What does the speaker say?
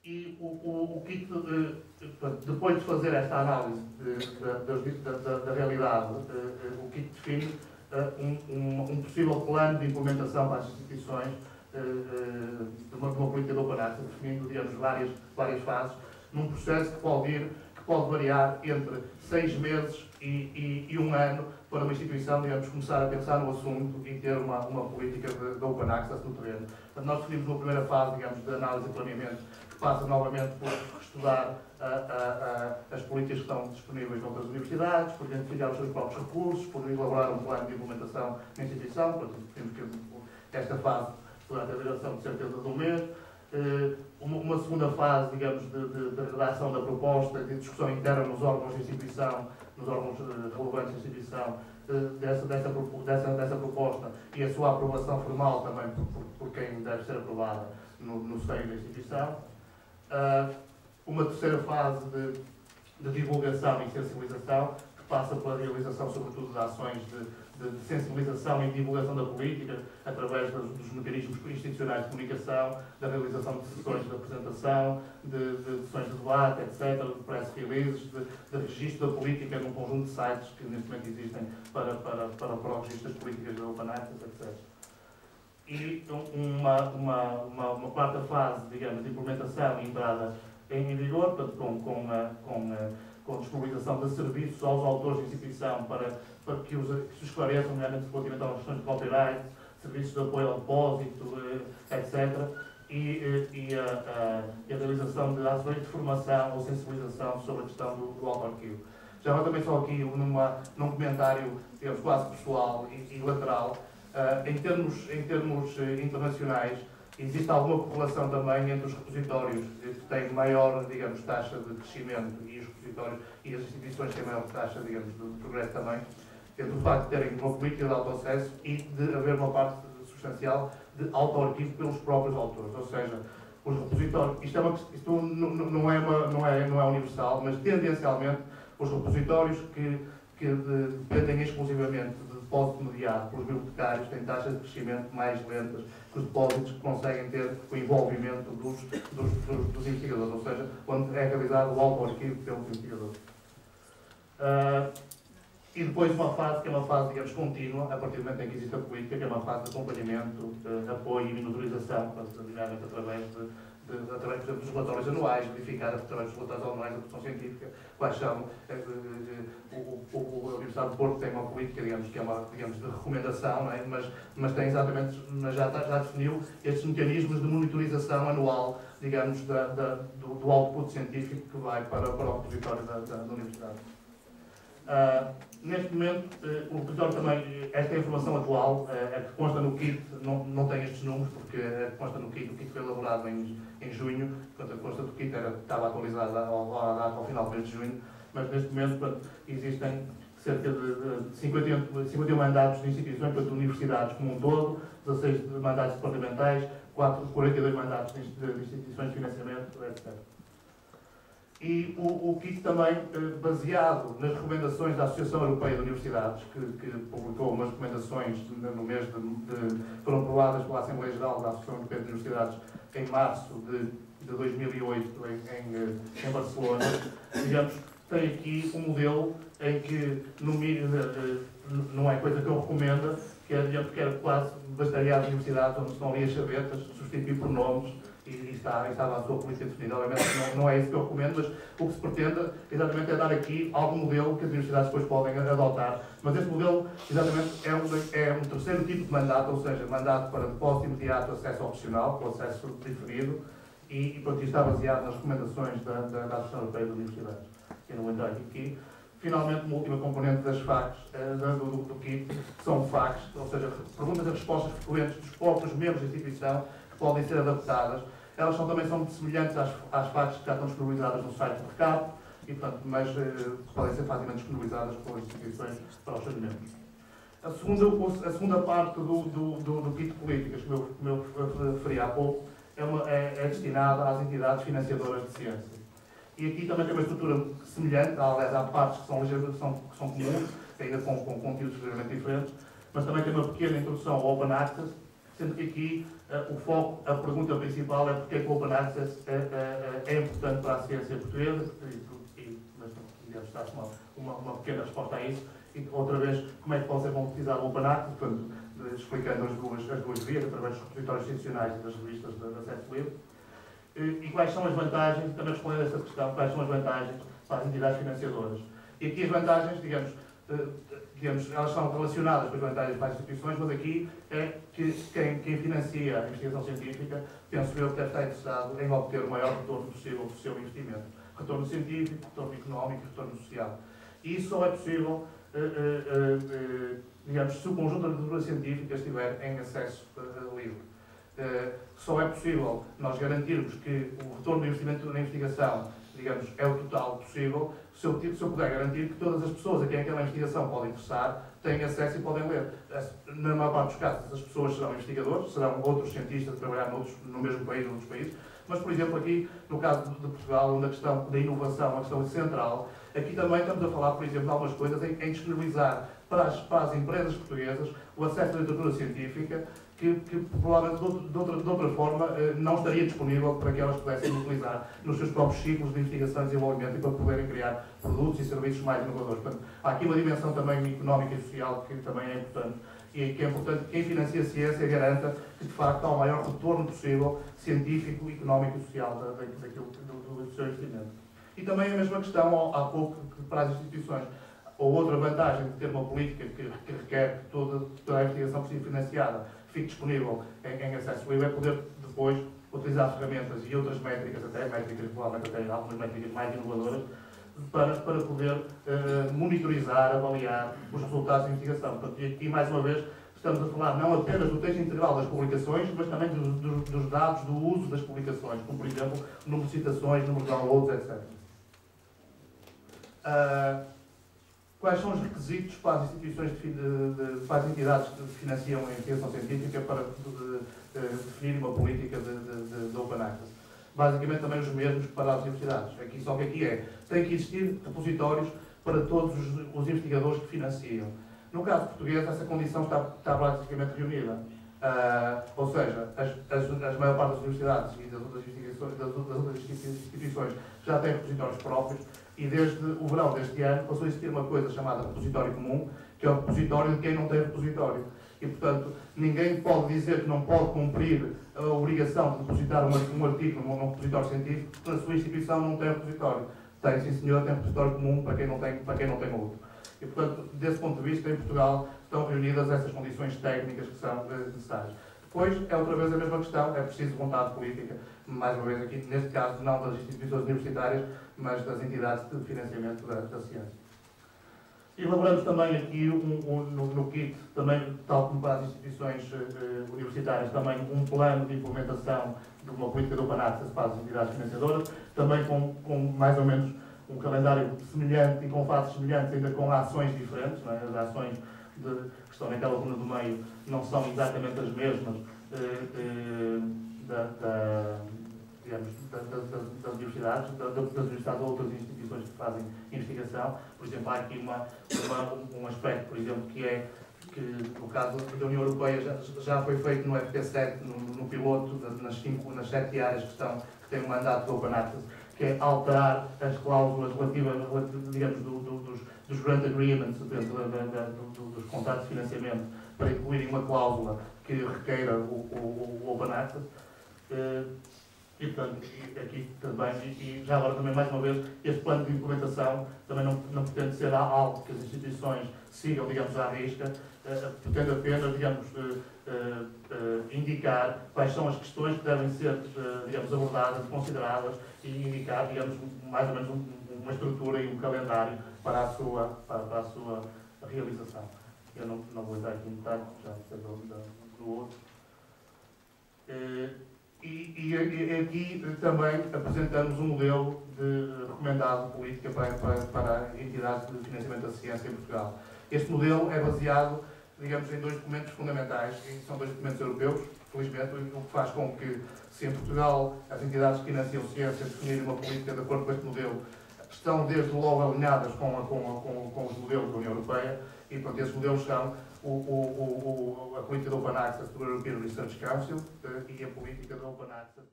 E o kit, depois de fazer esta análise da realidade, o kit define um possível plano de implementação para as instituições de uma política de open access, definindo, digamos, várias fases, num processo que pode variar entre 6 meses e 1 ano para uma instituição, digamos, começar a pensar no assunto e ter uma política de open access no terreno. Portanto, nós definimos uma primeira fase, digamos, de análise e planeamento, que passa novamente por estudar as políticas que estão disponíveis noutras universidades, por identificar os seus próprios recursos, por elaborar um plano de implementação na instituição. Portanto, temos que esta fase poderá ter a duração de cerca de 1 mês. Uma segunda fase, digamos, de redação da proposta, de discussão interna nos órgãos de instituição, nos órgãos relevantes da instituição, dessa proposta e a sua aprovação formal também por quem deve ser aprovada no seio da instituição. Uma terceira fase de divulgação e sensibilização, que passa pela realização, sobretudo, de ações de sensibilização e divulgação da política, através dos mecanismos institucionais de comunicação, da realização de sessões de apresentação, de sessões de debate, etc., de press releases, de registro da política num conjunto de sites que neste momento existem para o registro das políticas da Open Access, etc. E uma quarta fase, digamos, de implementação e entrada em vigor, portanto, com a disponibilização de serviços aos autores de instituição para que se esclareçam, nomeadamente relativamente às questões de copyright, serviços de apoio ao depósito, etc. E a realização de ações de formação ou sensibilização sobre a questão do auto-arquivo. Já também só aqui num comentário, digamos, quase pessoal e lateral. Em termos internacionais, existe alguma correlação também entre os repositórios que têm maior, digamos, taxa de crescimento e os repositórios e as instituições que têm maior taxa, digamos, de progresso também, entre o facto de terem uma política de autoacesso e de haver uma parte substancial de auto-arquivo pelos próprios autores. Ou seja, os repositórios, isto não é universal, mas tendencialmente os repositórios que dependem exclusivamente de depósito mediado pelos bibliotecários têm taxas de crescimento mais lentas que os depósitos que conseguem ter o envolvimento dos investigadores, ou seja, quando é realizado o auto-arquivo pelos investigadores. E depois uma fase que é uma fase, digamos, contínua, a partir do momento em que existe a política, que é uma fase de acompanhamento, apoio e monitorização, nomeadamente através, por exemplo, dos relatórios anuais, verificar através dos relatórios anuais da produção científica quais são. A Universidade de Porto tem uma política, digamos, que é uma, digamos, de recomendação, não é? mas tem exatamente, já definiu estes mecanismos de monitorização anual, digamos, do output científico que vai para o repositório da Universidade. Neste momento, o repositório também, esta informação atual, é que consta no kit, não tem estes números, porque consta no kit, o kit foi elaborado em junho, portanto a consta do kit estava atualizada ao final do mês de junho, mas neste momento, portanto, existem cerca de 51 mandatos de instituições, portanto, universidades como um todo, 16 mandatos departamentais, 42 mandatos de instituições de financiamento, etc. E o kit também, baseado nas recomendações da Associação Europeia de Universidades, que publicou umas recomendações no mês foram aprovadas pela Assembleia Geral da Associação Europeia de Universidades em março de 2008 em Barcelona, digamos, tem aqui um modelo em que, no mínimo, não é coisa que eu recomendo, que é, digamos, que era quase bastaria às universidades onde estão ali as chavetas, substituir por nomes, e estava a sua política definida. Obviamente não é isso que eu recomendo, mas o que se pretende exatamente é dar aqui algum modelo que as universidades depois podem adotar. Mas este modelo, exatamente, é um terceiro tipo de mandato, ou seja, mandato para depósito imediato, acesso opcional, com acesso diferido, e pronto, isto está baseado nas recomendações da Associação Europeia de Universidades. Eu não vou entrar aqui. Finalmente, uma última componente das FAQs, do kit, que são FAQs, ou seja, perguntas e respostas frequentes dos próprios membros da instituição, que podem ser adaptadas. Elas também são muito semelhantes às FAQs que já estão disponibilizadas no site do RECAP, mas podem ser facilmente disponibilizadas pelas instituições para os seus membros. A segunda parte do kit de políticas, como eu referi há pouco, é destinada às entidades financiadoras de ciência. E aqui também tem uma estrutura semelhante, aliás, há partes que são comuns, ainda com conteúdos ligeiramente diferentes, mas também tem uma pequena introdução ao Open Access, sendo que aqui o foco, a pergunta principal é porque é que o Open Access é importante para a ciência portuguesa, mas devemos dar uma pequena resposta a isso, e outra vez, como é que pode ser concretizado o Open Access, portanto, explicando as duas vias, através dos repositórios institucionais e das revistas de acesso livre, e quais são as vantagens, também respondendo a essa questão, quais são as vantagens para as entidades financiadoras. E aqui as vantagens, digamos, elas são relacionadas com as vantagens para as instituições, mas aqui é que quem financia a investigação científica, penso eu que deve estar interessado em obter o maior retorno possível do seu investimento. Retorno científico, retorno económico e retorno social. E isso só é possível, digamos, se o conjunto da literatura científica estiver em acesso livre. Só é possível nós garantirmos que o retorno do investimento na investigação, digamos, é o total possível, se eu puder garantir que todas as pessoas a quem aquela investigação pode interessar têm acesso e podem ler. Na maior parte dos casos, essas pessoas serão investigadores, serão outros cientistas a trabalhar no mesmo país, noutros países, mas, por exemplo, aqui, no caso de Portugal, onde a questão da inovação é uma questão central, aqui também estamos a falar, por exemplo, de algumas coisas em disponibilizar para as empresas portuguesas o acesso à literatura científica que provavelmente de outra forma não estaria disponível para que elas pudessem utilizar nos seus próprios ciclos de investigação e desenvolvimento e para poderem criar produtos e serviços mais inovadores. Portanto, há aqui uma dimensão também económica e social que também é importante e que é importante que quem financia a ciência garanta que de facto há o maior retorno possível científico, económico e social do seu investimento. E também a mesma questão há pouco para as instituições. Ou outra vantagem de ter uma política que requer que toda a investigação que seja financiada fique disponível em acesso livre é poder depois utilizar ferramentas e outras métricas, provavelmente até algumas métricas mais inovadoras, para poder monitorizar, avaliar os resultados da investigação. Portanto, e aqui, mais uma vez, estamos a falar não apenas do texto integral das publicações, mas também dos dados do uso das publicações, como, por exemplo, número de citações, número de downloads, etc. Quais são os requisitos para as instituições para as entidades que financiam a investigação científica para definir uma política de Open Access? Basicamente também os mesmos para as universidades. Só que aqui tem que existir repositórios para todos os investigadores que financiam. No caso português, essa condição está basicamente reunida. Ou seja, a maior parte das universidades e das outras instituições já têm repositórios próprios e desde o verão deste ano passou a existir uma coisa chamada repositório comum, que é o repositório de quem não tem repositório. E, portanto, ninguém pode dizer que não pode cumprir a obrigação de depositar um artigo num repositório científico porque na sua instituição não tem repositório. Tem, sim senhor, tem repositório comum para quem não tem outro. E, portanto, desse ponto de vista, em Portugal estão reunidas essas condições técnicas que são necessárias. Depois, é outra vez a mesma questão, é preciso vontade política, mais uma vez aqui, neste caso, não das instituições universitárias, mas das entidades de financiamento da ciência. Elaboramos também aqui, no kit, também, tal como para as instituições universitárias, também um plano de implementação de uma política de Open Access para as entidades financiadoras, também com mais ou menos um calendário semelhante e com fases semelhantes, ainda com ações diferentes, não é? As ações que estão naquela coluna do meio não são exatamente as mesmas das universidades, ou outras instituições que fazem investigação. Por exemplo, há aqui um aspecto, por exemplo, que no caso da União Europeia já foi feito no FP7, no piloto, nas 7 áreas que têm um mandato de Open Access, que é alterar as cláusulas relativas, digamos, dos grant agreements, dos contratos de financiamento, para incluírem uma cláusula que requeira o Open Access. E, portanto, aqui também, e já agora também, mais uma vez, este plano de implementação também não pretende ser algo que as instituições sigam, digamos, à risca, pretende apenas, digamos, indicar quais são as questões que devem ser, digamos, abordadas, consideradas e indicar, digamos, mais ou menos uma estrutura e um calendário para a sua realização. Eu não vou entrar aqui em detalhe, já sei do outro. E aqui também apresentamos um modelo recomendado de política para entidades de financiamento da ciência em Portugal. Este modelo é baseado, digamos, em 2 documentos fundamentais, e são 2 documentos europeus, felizmente, o que faz com que, se em Portugal as entidades que financiam ciência definirem uma política de acordo com este modelo, estão desde logo alinhadas com os modelos da União Europeia, e, portanto, esses modelos são a política do Open Access do European Research Council e a política do Open Access